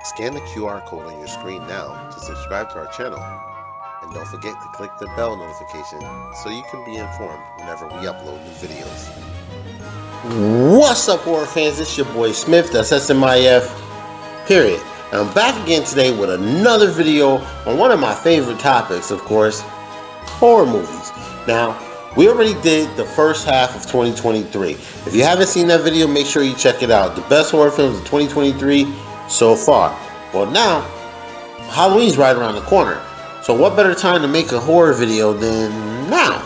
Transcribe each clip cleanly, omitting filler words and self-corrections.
Scan the QR code on your screen now to subscribe to our channel. And don't forget to click the bell notification so you can be informed whenever we upload new videos. What's up, horror fans? It's your boy Smith, that's SMIF, period. And I'm back again today with another video on one of my favorite topics, of course, horror movies. Now, we already did the first half of 2023. If you haven't seen that video, make sure you check it out. The best horror films of 2023 so far. Well, now, Halloween's right around the corner. So what better time to make a horror video than now?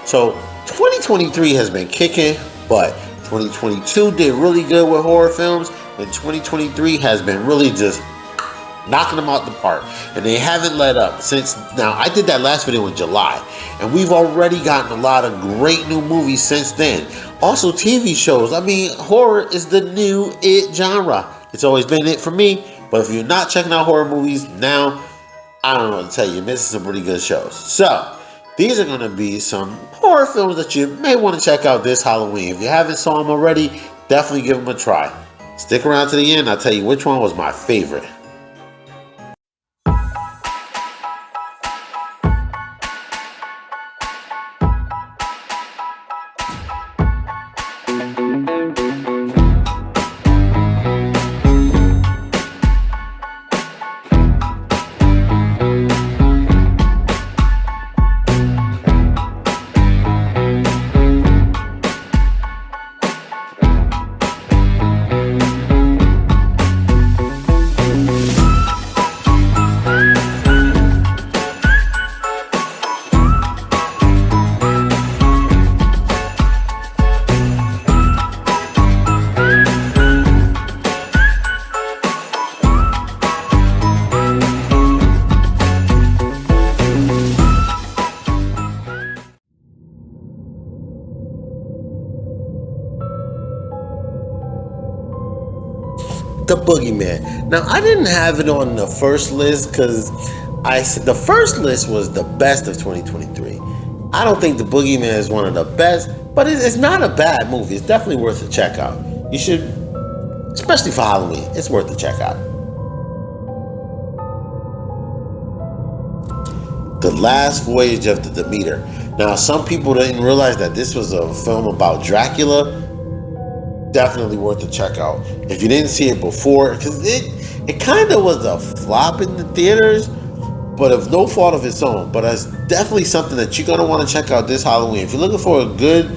So 2023 has been kicking, but 2022 did really good with horror films, and 2023 has been really just knocking them out the park, and they haven't let up since. Now, I did that last video in July, and we've already gotten a lot of great new movies since then. Also, TV shows. I mean, horror is the new it genre. It's always been it for me, but if you're not checking out horror movies now, I don't know what to tell you. You're missing some pretty good shows. So, these are going to be some horror films that you may want to check out this Halloween. If you haven't saw them already, definitely give them a try. Stick around to the end. I'll tell you which one was my favorite. The Boogeyman. Now, I didn't have it on the first list because I said the first list was the best of 2023. I don't think The Boogeyman is one of the best, but it's not a bad movie. It's definitely worth a check out. You should, especially for Halloween, it's worth a check out. The Last Voyage of the Demeter. Now, some people didn't realize that this was a film about Dracula. Definitely worth a check out. If you didn't see it before, because it kind of was a flop in the theaters, but of no fault of its own. But it's definitely something that you're going to want to check out this Halloween. If you're looking for a good,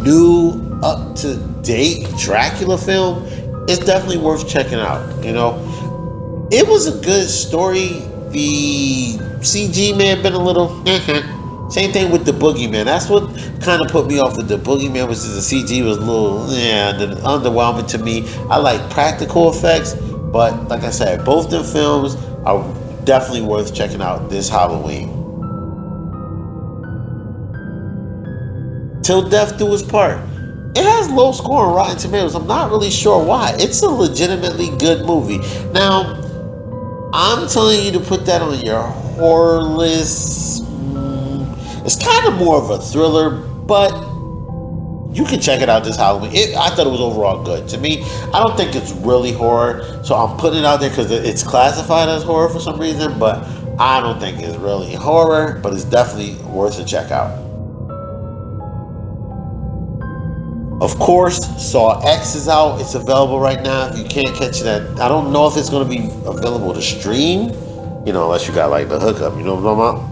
new, up-to-date Dracula film, it's definitely worth checking out. You know, it was a good story. The CG may have been a little Same thing with The Boogeyman. That's what kind of put me off with The Boogeyman, was the CG was a little underwhelming to me. I like practical effects, but like I said, both the films are definitely worth checking out this Halloween. Till Death Do Us Part. It has low score on Rotten Tomatoes. I'm not really sure why. It's a legitimately good movie. Now, I'm telling you to put that on your horror list. It's kind of more of a thriller, but you can check it out this Halloween. I thought it was overall good. To me, I don't think it's really horror, so I'm putting it out there because it's classified as horror for some reason, but I don't think it's really horror, but it's definitely worth a check out. Of course, Saw X is out. It's available right now. If you can't catch that, I don't know if it's going to be available to stream, unless you got like the hookup, you know what I'm talking about?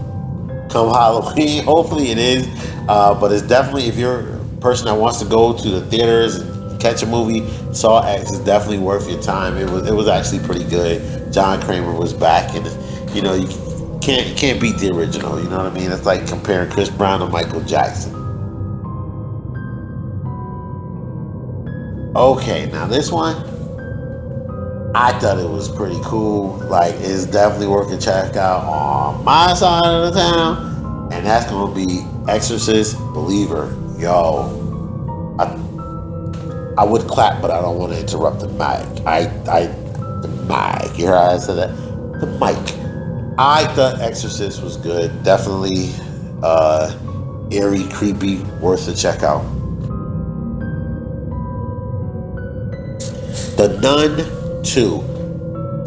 Come Halloween, hopefully it is, but it's definitely, if you're a person that wants to go to the theaters and catch a movie, Saw X is definitely worth your time. It was actually pretty good. John Kramer was back, and you can't beat the original. You know what I mean? It's like comparing Chris Brown to Michael Jackson. Okay, now this one, I thought it was pretty cool. Like, it's definitely worth a check out on my side of the town, and that's gonna be Exorcist Believer. Yo, I would clap, but I don't want to interrupt the mic. The mic. You hear how I said that? The mic. I thought Exorcist was good. Definitely eerie, creepy, worth a check out. The Nun 2.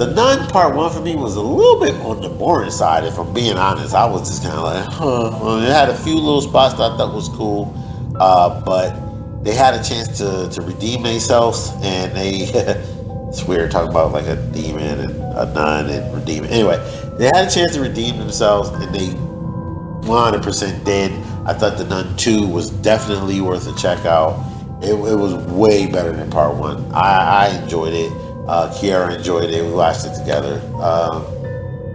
The Nun Part 1 for me was a little bit on the boring side, if I'm being honest. I was just kind of like, huh. Well, it had a few little spots that I thought was cool, but they had a chance to redeem themselves, and they, it's weird talking about like a demon and a nun and redeeming. Anyway, they had a chance to redeem themselves, and they 100% did. I thought The Nun 2 was definitely worth a check out. It was way better than Part 1. I enjoyed it. Kiara enjoyed it. We watched it together.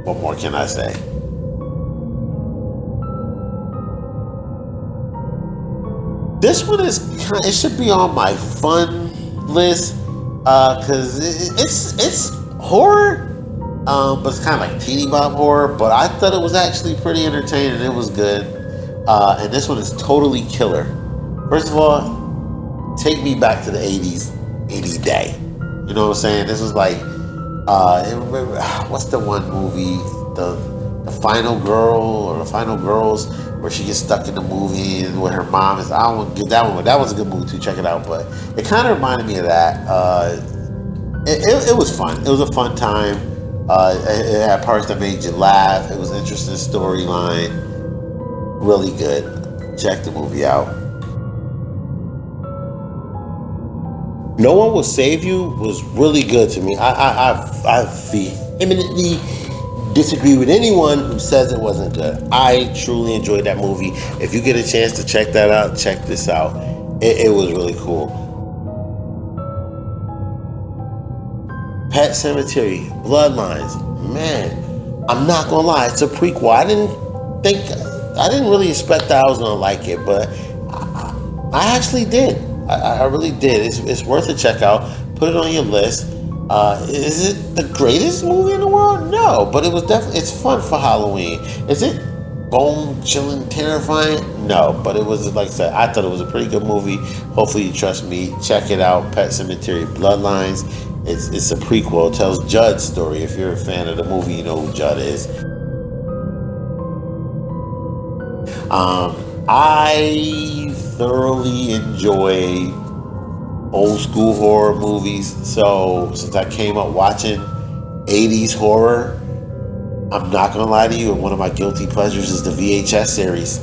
What more can I say? This one it should be on my fun list because it's horror, but it's kind of like teeny bop horror. But I thought it was actually pretty entertaining. It was good, and this one is totally killer. First of all, take me back to the 80s any day. You know what I'm saying? This was like, what's the one movie, the Final Girl or the Final Girls, where she gets stuck in the movie and where her mom is. I don't want to give that one. That was a good movie too. Check it out. But it kind of reminded me of that. It was fun. It was a fun time. It had parts that made you laugh. It was an interesting storyline. Really good. Check the movie out. No One Will Save You was really good to me. I vehemently disagree with anyone who says it wasn't good. I truly enjoyed that movie. If you get a chance to check that out, check this out. It was really cool. Pet Sematary, Bloodlines. Man, I'm not gonna lie, it's a prequel. I didn't really expect that I was gonna like it, but I actually did. I really did. It's worth a check out. Put it on your list. Is it the greatest movie in the world? No, but it's fun for Halloween. Is it bone chilling, terrifying? No, but it was, like I said, I thought it was a pretty good movie. Hopefully you trust me. Check it out. Pet Sematary, Bloodlines. It's a prequel. It tells Judd's story. If you're a fan of the movie, you know who Judd is. I thoroughly enjoy old school horror movies. So since I came up watching 80s horror, I'm not gonna lie to you, one of my guilty pleasures is the VHS series.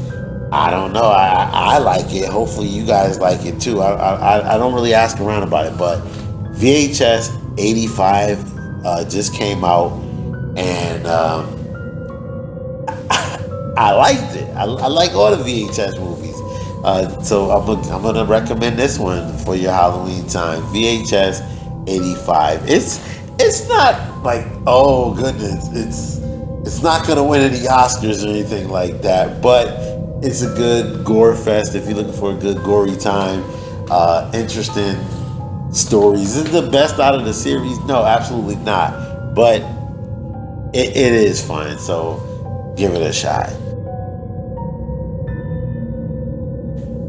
I don't know. I like it. Hopefully you guys like it too. I don't really ask around about it, but VHS 85 just came out, and I liked it. I like all the VHS movies. So I'm gonna recommend this one for your Halloween time. VHS 85. It's not like, oh goodness, it's not gonna win any Oscars or anything like that, but it's a good gore fest if you're looking for a good gory time. Interesting stories. Is it the best out of the series? No, absolutely not. But it is fun, so give it a shot.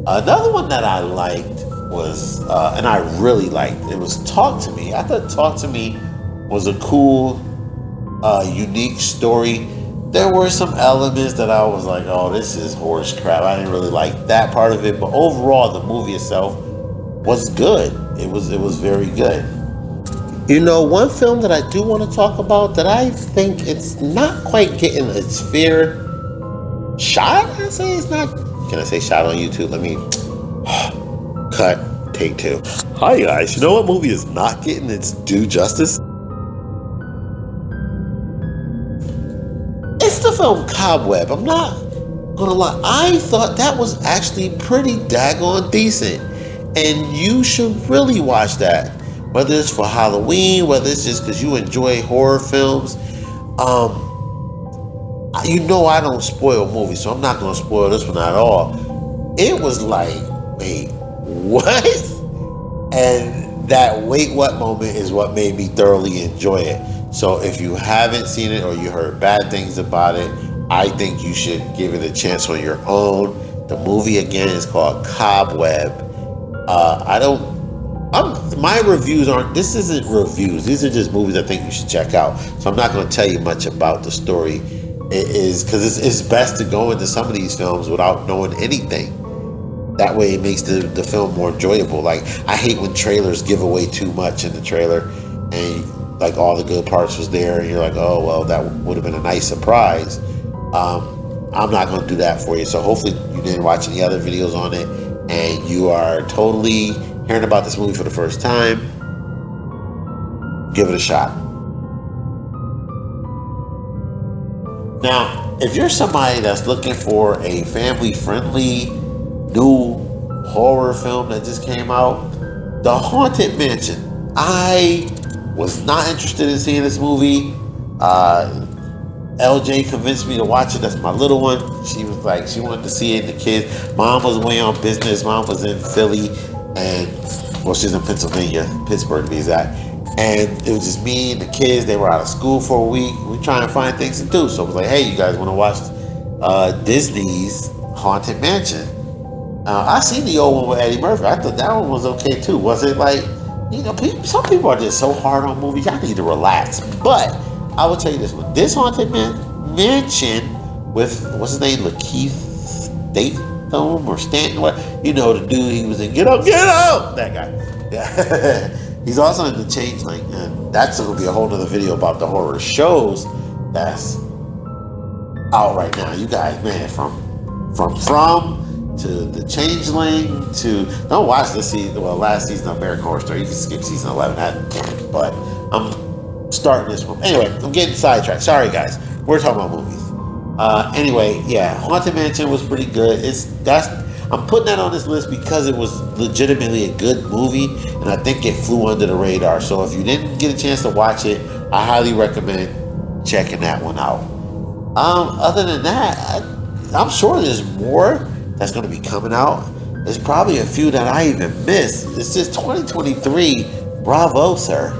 Another one that I liked was, and I really liked, it was Talk to Me. I thought Talk to Me was a cool, unique story. There were some elements that I was like, oh, this is horse crap. I didn't really like that part of it, but overall, the movie itself was good. It was very good. You know, one film that I do want to talk about that I think it's not quite getting its fair shot. I say it's not. Can I say shot on YouTube? Let me cut. Take two. Hi guys. You know what movie is not getting its due justice? It's the film Cobweb. I'm not gonna lie. I thought that was actually pretty daggone decent, and you should really watch that. Whether it's for Halloween, whether it's just because you enjoy horror films. You know I don't spoil movies, so I'm not going to spoil this one at all. It was like, wait, what? And that wait what moment is what made me thoroughly enjoy it. So if you haven't seen it or you heard bad things about it, I think you should give it a chance on your own. The movie, again, is called Cobweb. My reviews aren't, this isn't reviews. These are just movies I think you should check out. So I'm not going to tell you much about the story. It is because it's best to go into some of these films without knowing anything. That way it makes the film more enjoyable. Like, I hate when trailers give away too much in the trailer, and like all the good parts was there, and you're like, oh well, that would have been a nice surprise. I'm not going to do that for you. So hopefully you didn't watch any other videos on it, and you are totally hearing about this movie for the first time. Give it a shot. Now, if you're somebody that's looking for a family-friendly new horror film that just came out, The Haunted Mansion. I was not interested in seeing this movie. LJ convinced me to watch it. That's my little one. She was like, she wanted to see it. The kids. Mom was away on business. Mom was in Philly, and well, she's in Pennsylvania, Pittsburgh to be exact. And it was just me and the kids. They were out of school for a week. We trying to find things to do. So I was like, hey, you guys want to watch Disney's Haunted Mansion? I seen the old one with Eddie Murphy. I thought that one was okay too. Was it like, you know, some people are just so hard on movies. I need to relax. But I will tell you this one. This Haunted Mansion with, what's his name? Lakeith Statham or Stanton? What? You know, the dude he was in Get Up, Get Up! That guy. Yeah. He's also in The Changeling. And that's going to be a whole other video about the horror shows that's out right now. You guys, man, from to The Changeling to, don't watch this season, well, last season of American Horror Story. You can skip season 11, but I'm starting this one. Anyway, I'm getting sidetracked. Sorry, guys. We're talking about movies. Anyway, yeah, Haunted Mansion was pretty good. I'm putting that on this list because it was legitimately a good movie, and I think it flew under the radar. So if you didn't get a chance to watch it, I highly recommend checking that one out. Other than that, I'm sure there's more that's going to be coming out. There's probably a few that I even missed. It's just 2023. Bravo, sir.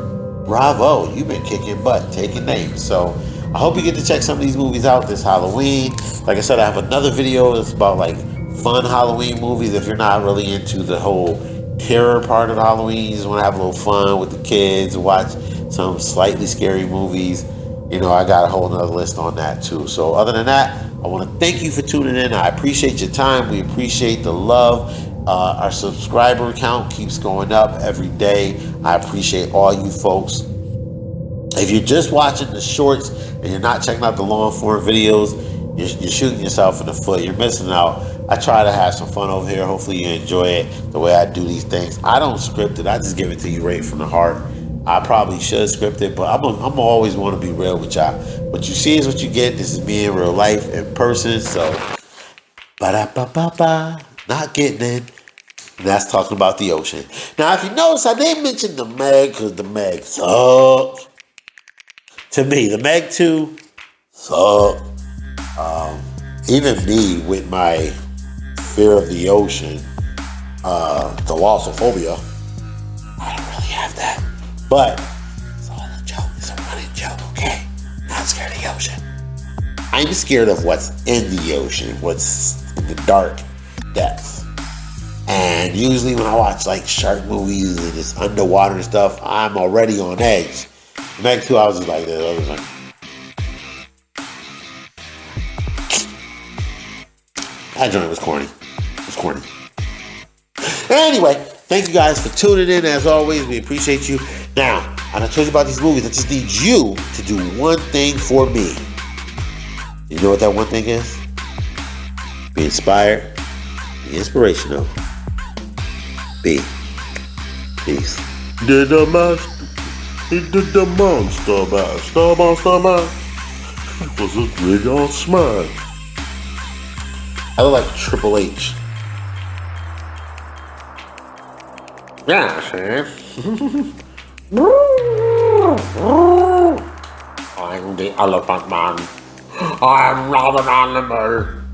Bravo. You've been kicking butt, taking names. So I hope you get to check some of these movies out this Halloween. Like I said, I have another video that's about like fun Halloween movies. If you're not really into the whole terror part of Halloween, you just want to have a little fun with the kids, watch some slightly scary movies. You know, I got a whole nother list on that too. So other than that, I want to thank you for tuning in. I appreciate your time. We appreciate the love. Our subscriber count keeps going up every day. I appreciate all you folks. If you're just watching the shorts and you're not checking out the long form videos, you're shooting yourself in the foot. You're missing out. I try to have some fun over here. Hopefully you enjoy it the way I do these things. I don't script it. I just give it to you right from the heart. I probably should script it, but I'm always want to be real with y'all. What you see is what you get. This is me in real life, in person. So, ba-da-ba-ba-ba, not getting it. And that's talking about the ocean. Now, if you notice, I didn't mention the Meg because the Meg sucked. To me, the Meg 2 sucked. Even me with my fear of the ocean, thalassophobia, I don't really have that. But it's all a joke. It's a running joke, okay? Not scared of the ocean. I'm scared of what's in the ocean, what's in the dark depths. And usually when I watch like shark movies and it's underwater and stuff, I'm already on edge. The next 2 hours is like this. I was like, that joint was corny. It was corny. Anyway, thank you guys for tuning in. As always, we appreciate you. Now, I done told you about these movies. I just need you to do one thing for me. You know what that one thing is? Be inspired. Be inspirational. Be. Peace. Did the master, he did the monster mash. It was a big old smash. I look like Triple H. Yeah, sir. I'm the Elephant Man. I'm not an animal.